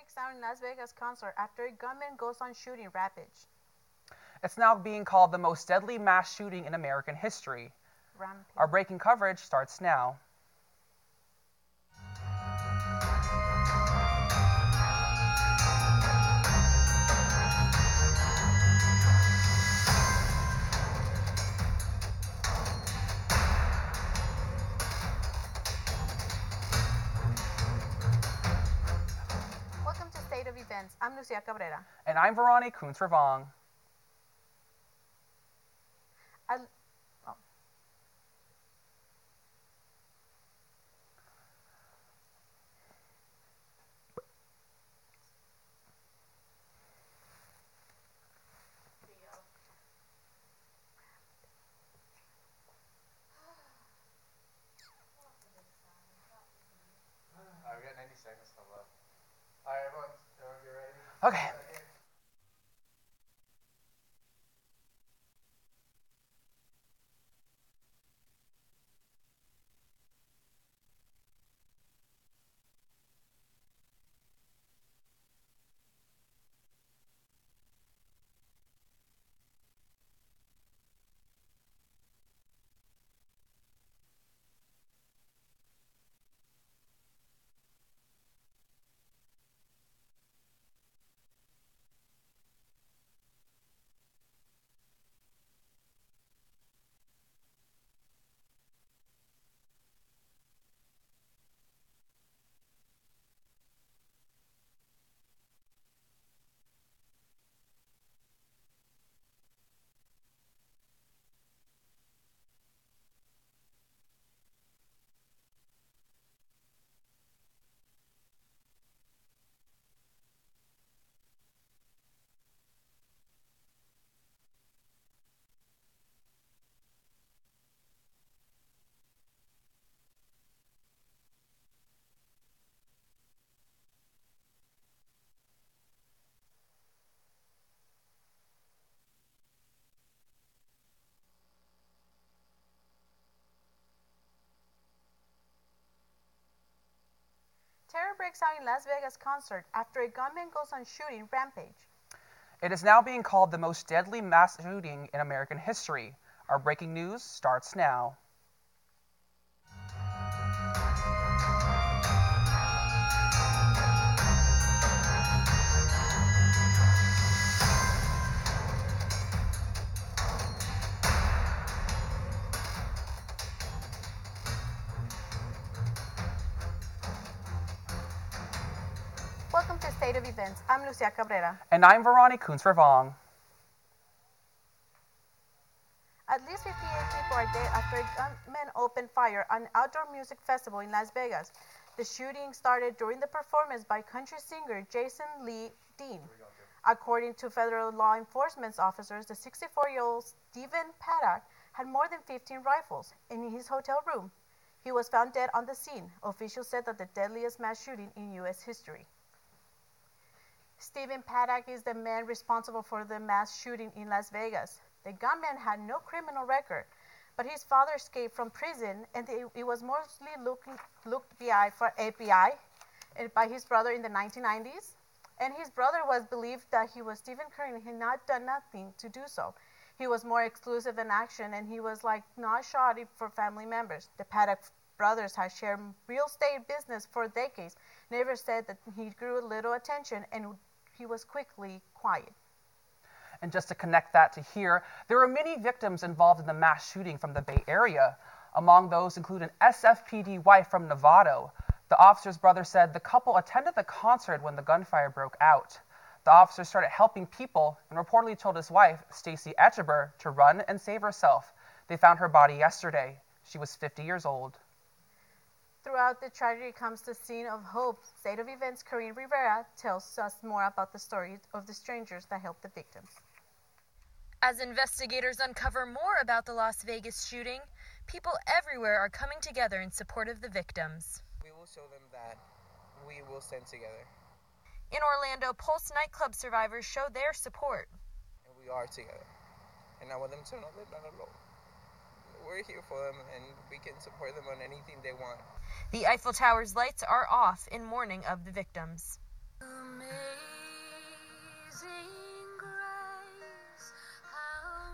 breaks out in Las Vegas concert after a gunman goes on shooting rampage. It's now being called the most deadly mass shooting in American history. Rampage. Our breaking coverage starts now. Welcome to State of Events. I'm Lucia Cabrera. And I'm Veronique Kuntz-Ravong. I've got 90 seconds left. All right, everyone, you ready? Okay. Terror breaks out in Las Vegas concert after a gunman goes on shooting rampage. It is now being called the most deadly mass shooting in American history. Our breaking news starts now. Welcome to State of Events. I'm Lucia Cabrera. And I'm Veronique Kuntz-Ravong. At least 58 people are dead after a gunman opened fire on an outdoor music festival in Las Vegas. The shooting started during the performance by country singer Jason Lee Dean. According to federal law enforcement officers, the 64-year-old Stephen Paddock had more than 15 rifles in his hotel room. He was found dead on the scene. Officials said that the deadliest mass shooting in U.S. history. Stephen Paddock is the man responsible for the mass shooting in Las Vegas. The gunman had no criminal record, but his father escaped from prison, and it was mostly looked for FBI by his brother in the 1990s. And his brother was believed that he was Stephen Curry and he had not done nothing to do so. He was more exclusive in action, and he was not shoddy for family members. The Paddock brothers had shared real estate business for decades. Never said that he grew little attention, and he was quickly quiet. And just to connect that to here, there were many victims involved in the mass shooting from the Bay Area. Among those include an SFPD wife from Novato. The officer's brother said the couple attended the concert when the gunfire broke out. The officer started helping people and reportedly told his wife, Stacy Etcheber, to run and save herself. They found her body yesterday. She was 50 years old. Throughout the tragedy comes the scene of hope. State of Events' Corinne Rivera tells us more about the story of the strangers that helped the victims. As investigators uncover more about the Las Vegas shooting, people everywhere are coming together in support of the victims. We will show them that we will stand together. In Orlando, Pulse nightclub survivors show their support. And we are together. And I want them to know they're not alone. We're here for them, and we can support them on anything they want. The Eiffel Tower's lights are off in mourning of the victims.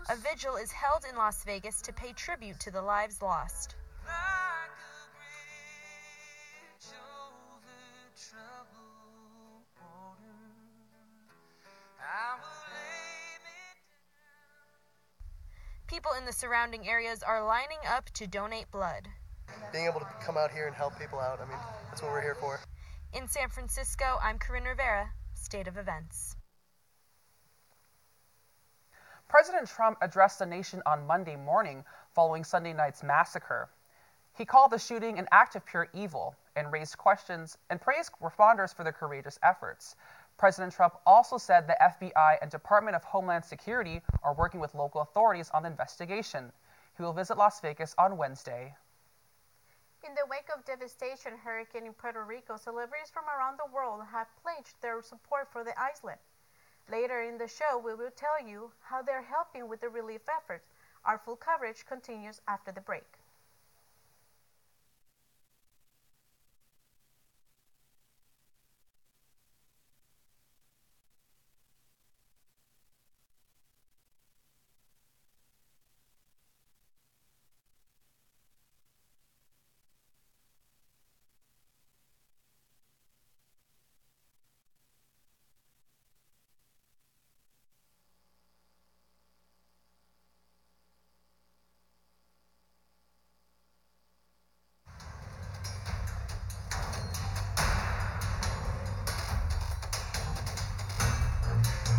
A vigil is held in Las Vegas to pay tribute to the lives lost. People in the surrounding areas are lining up to donate blood. Being able to come out here and help people out, I mean, that's what we're here for. In San Francisco, I'm Corinne Rivera, State of Events. President Trump addressed the nation on Monday morning following Sunday night's massacre. He called the shooting an act of pure evil and raised questions and praised responders for their courageous efforts. President Trump also said the FBI and Department of Homeland Security are working with local authorities on the investigation. He will visit Las Vegas on Wednesday. In the wake of devastation hurricane in Puerto Rico, celebrities from around the world have pledged their support for the island. Later in the show, we will tell you how they're helping with the relief efforts. Our full coverage continues after the break.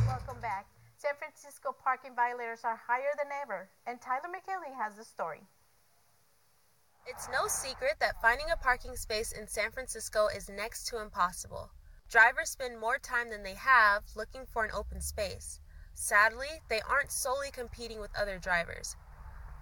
Welcome back. San Francisco parking violators are higher than ever, and Tyler McKinley has the story. It's no secret that finding a parking space in San Francisco is next to impossible. Drivers spend more time than they have looking for an open space. Sadly, they aren't solely competing with other drivers.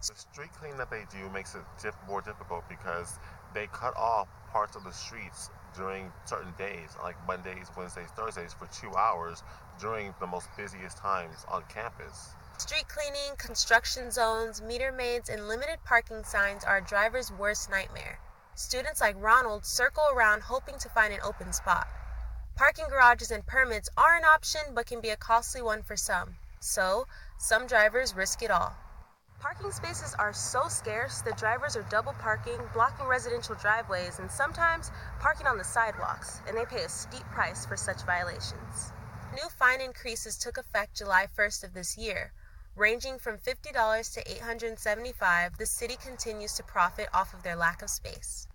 The street cleaning that they do makes it more difficult because they cut off parts of the streets during certain days, like Mondays, Wednesdays, Thursdays, for 2 hours during the most busiest times on campus. Street cleaning, construction zones, meter maids, and limited parking signs are a driver's worst nightmare. Students like Ronald circle around hoping to find an open spot. Parking garages and permits are an option but can be a costly one for some. So, some drivers risk it all. Parking spaces are so scarce that drivers are double parking, blocking residential driveways, and sometimes parking on the sidewalks, and they pay a steep price for such violations. New fine increases took effect July 1st of this year. Ranging from $50 to $875, the city continues to profit off of their lack of space.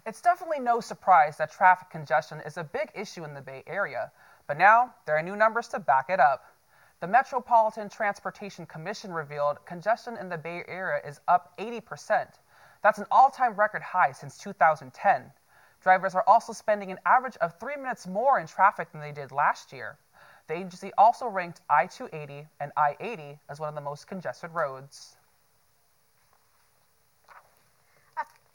It's definitely no surprise that traffic congestion is a big issue in the Bay Area, but now there are new numbers to back it up. The Metropolitan Transportation Commission revealed congestion in the Bay Area is up 80%. That's an all-time record high since 2010. Drivers are also spending an average of 3 minutes more in traffic than they did last year. The agency also ranked I-280 and I-80 as one of the most congested roads.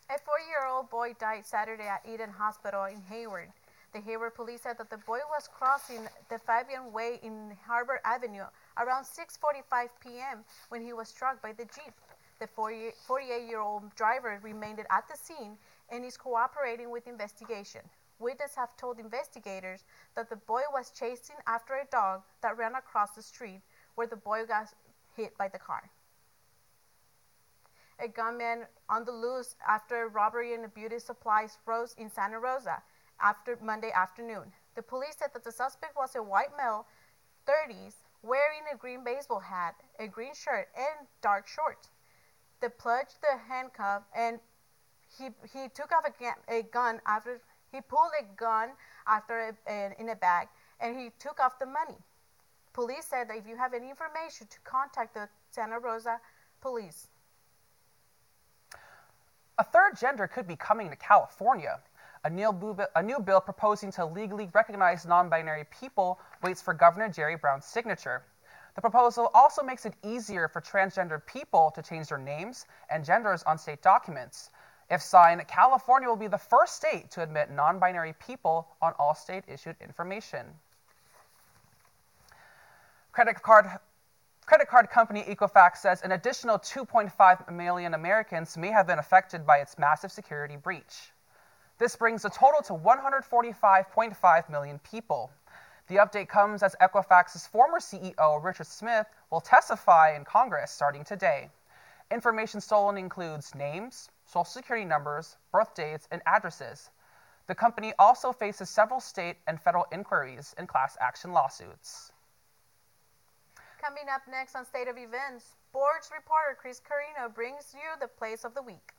A 4-year-old boy died Saturday at Eden Hospital in Hayward. The Hayward police said that the boy was crossing the Fabian Way in Harbor Avenue around 6:45 p.m. when he was struck by the Jeep. The 48-year-old driver remained at the scene and is cooperating with investigation. Witnesses have told investigators that the boy was chasing after a dog that ran across the street where the boy got hit by the car. A gunman on the loose after a robbery in a beauty supply store in Santa Rosa after Monday afternoon. The police said that the suspect was a white male, 30s, wearing a green baseball hat, a green shirt, and dark shorts. They plunged the handcuff and he took off a gun after he pulled a gun in a bag and he took off the money. Police said that if you have any information to contact the Santa Rosa police. A third gender could be coming to California. A new bill proposing to legally recognize non-binary people waits for Governor Jerry Brown's signature. The proposal also makes it easier for transgender people to change their names and genders on state documents. If signed, California will be the first state to admit non-binary people on all state-issued information. Credit card company Equifax says an additional 2.5 million Americans may have been affected by its massive security breach. This brings the total to 145.5 million people. The update comes as Equifax's former CEO, Richard Smith, will testify in Congress starting today. Information stolen includes names, social security numbers, birth dates, and addresses. The company also faces several state and federal inquiries and class action lawsuits. Coming up next on State of Events, sports reporter Chris Carino brings you the plays of the week.